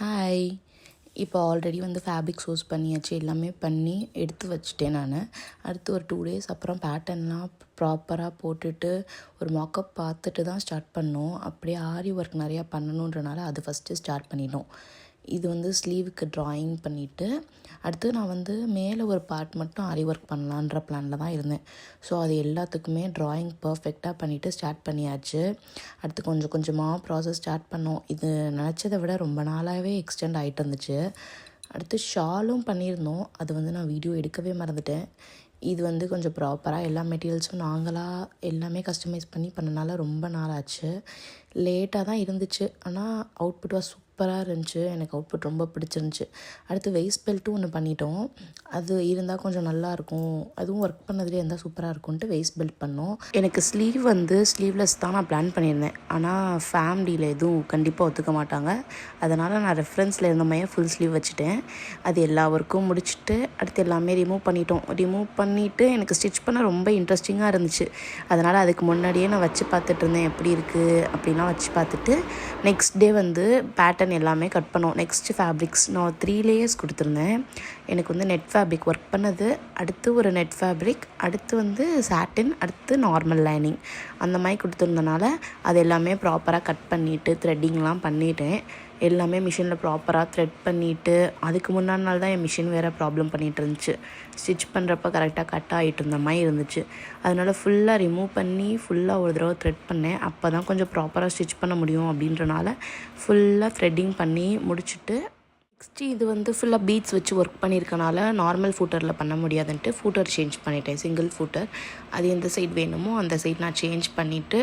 Hi. இப்போ already fabric choose பண்ணியாச்சு, எல்லாமே பண்ணி எடுத்து வச்சுட்டேன் நான். அடுத்து ஒரு 2 டேஸ் அப்புறம் பேட்டர்ன்லாம் ப்ராப்பராக போட்டுட்டு ஒரு மாக்கப் பார்த்துட்டு தான் ஸ்டார்ட் பண்ணோம். அப்படியே ஆரி ஒர்க் நிறையா பண்ணணுன்றனால அது ஃபஸ்ட்டு ஸ்டார்ட் பண்ணிட்டோம். இது ஸ்லீவுக்கு ட்ராயிங் பண்ணிவிட்டு அடுத்து நான் மேலே ஒரு பார்ட் மட்டும் ஆரி ஒர்க் பண்ணலான்ற பிளானில் தான் இருந்தேன். ஸோ அது எல்லாத்துக்குமே ட்ராயிங் பர்ஃபெக்டாக பண்ணிவிட்டு ஸ்டார்ட் பண்ணியாச்சு. அடுத்து கொஞ்சம் கொஞ்சமாக ப்ராசஸ் ஸ்டார்ட் பண்ணோம். இது நினச்சதை விட ரொம்ப நாளாகவே எக்ஸ்டெண்ட் ஆகிட்டு இருந்துச்சு. அடுத்து ஷாலும் பண்ணியிருந்தோம். அது நான் வீடியோ எடுக்கவே மறந்துட்டேன். இது கொஞ்சம் ப்ராப்பராக எல்லா மெட்டீரியல்ஸும் நாங்களாக எல்லாமே கஸ்டமைஸ் பண்ணி பண்ணனால ரொம்ப நாள் ஆச்சு. லேட்டாக தான் இருந்துச்சு. ஆனால் அவுட்புட் சூப்பராக இருந்துச்சு. எனக்கு அவுட்புட் ரொம்ப பிடிச்சிருந்துச்சி. அடுத்து வெயிஸ்ட் பெல்ட்டும் ஒன்று பண்ணிட்டோம். அது இருந்தால் கொஞ்சம் நல்லாயிருக்கும், அதுவும் ஒர்க் பண்ணதுலேயே இருந்தால் சூப்பராக இருக்கும்ன்ட்டு வெயிஸ்ட் பெல்ட் பண்ணோம். எனக்கு ஸ்லீவ்லெஸ் தான் நான் பிளான் பண்ணியிருந்தேன். ஆனால் ஃபேமிலியில் எதுவும் கண்டிப்பாக ஒத்துக்க மாட்டாங்க. அதனால் நான் ரெஃபரன்ஸில் இருந்த மாதிரியே ஃபுல் ஸ்லீவ் வச்சுட்டேன். அது எல்லா ஒர்க்கும் முடிச்சுட்டு அடுத்து எல்லாமே ரிமூவ் பண்ணிவிட்டு எனக்கு ஸ்டிச் பண்ண ரொம்ப இன்ட்ரெஸ்டிங்காக இருந்துச்சு. அதனால் அதுக்கு முன்னாடியே நான் வச்சு பார்த்துட்டு இருந்தேன் எப்படி இருக்குது அப்படின்லாம் வச்சு பார்த்துட்டு நெக்ஸ்ட் டே பேட்டர்ன் எல்லாமே கட் பண்ணோம். நெக்ஸ்ட்டு ஃபேப்ரிக்ஸ் நான் 3 லேயர்ஸ் கொடுத்துருந்தேன். எனக்கு நெட் ஃபேப்ரிக் ஒர்க் பண்ணது, அடுத்து ஒரு நெட் ஃபேப்ரிக், அடுத்து சாட்டின், அடுத்து நார்மல் லைனிங் அந்த மாதிரி கொடுத்துருந்தனால அது எல்லாமே ப்ராப்பராக கட் பண்ணிவிட்டு த்ரெட்டிங்லாம் பண்ணிவிட்டேன். எல்லாமே மிஷினில் ப்ராப்பராக த்ரெட் பண்ணிவிட்டு அதுக்கு முன்னாடி நாள் தான் என் மிஷின் வேறு ப்ராப்ளம் பண்ணிகிட்டு இருந்துச்சு. ஸ்டிச் பண்ணுறப்ப கரெக்டாக கட் ஆகிட்டு இருந்த மாதிரி இருந்துச்சு. அதனால் ஃபுல்லாக ரிமூவ் பண்ணி ஃபுல்லாக ஒரு தடவை த்ரெட் பண்ணேன். அப்போ தான் கொஞ்சம் ப்ராப்பராக ஸ்டிச் பண்ண முடியும் அப்படின்றனால ஃபுல்லாக த்ரெட்டிங் பண்ணி முடிச்சுட்டு நெக்ஸ்ட்டு இது ஃபுல்லாக பீட்ஸ் வச்சு ஒர்க் பண்ணியிருக்கனால நார்மல் ஃபூட்டரில் பண்ண முடியாதுன்ட்டு ஃபூட்டர் சேஞ்ச் பண்ணிட்டேன், சிங்கிள் ஃபூட்டர். அது எந்த சைட் வேணுமோ அந்த சைட் நான் சேஞ்ச் பண்ணிவிட்டு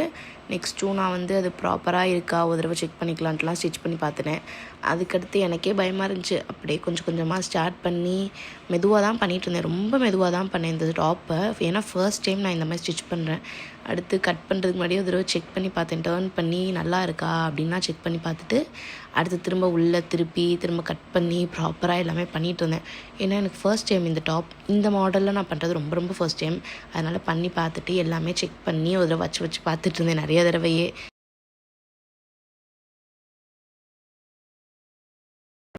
நெக்ஸ்ட்டும் நான் அது ப்ராப்பராக இருக்கா ஒரு தடவை செக் பண்ணிக்கலான்ட்டுலாம் ஸ்டிச் பண்ணி பார்த்துட்டேன். அதுக்கடுத்து எனக்கே பயமாக இருந்துச்சு. அப்படியே கொஞ்சம் கொஞ்சமாக ஸ்டார்ட் பண்ணி மெதுவாக தான் பண்ணிகிட்டு இருந்தேன். ரொம்ப மெதுவாக தான் பண்ணேன் இந்த டாப்பை. ஏன்னா ஃபர்ஸ்ட் டைம் நான் இந்த மாதிரி ஸ்டிச் பண்ணுறேன். அடுத்து கட் பண்ணுறதுக்கு முன்னாடியே ஒரு தடவை செக் பண்ணி பார்த்தேன், டர்ன் பண்ணி நல்லா இருக்கா அப்படின்லாம் செக் பண்ணி பார்த்துட்டு அடுத்து திரும்ப உள்ளே திரும்ப கட் பண்ணி ப்ராப்பராக எல்லாமே பண்ணிகிட்டு இருந்தேன். ஏன்னா எனக்கு ஃபர்ஸ்ட் டைம் இந்த டாப் இந்த மாடலில் நான் பண்ணுறது ரொம்ப ரொம்ப ஃபர்ஸ்ட் டைம். அதனால் பண்ணி பார்த்துட்டு எல்லாமே செக் பண்ணி ஒரு தடவை வச்சு பார்த்துட்டு இருந்தேன் நிறைய தடவையே.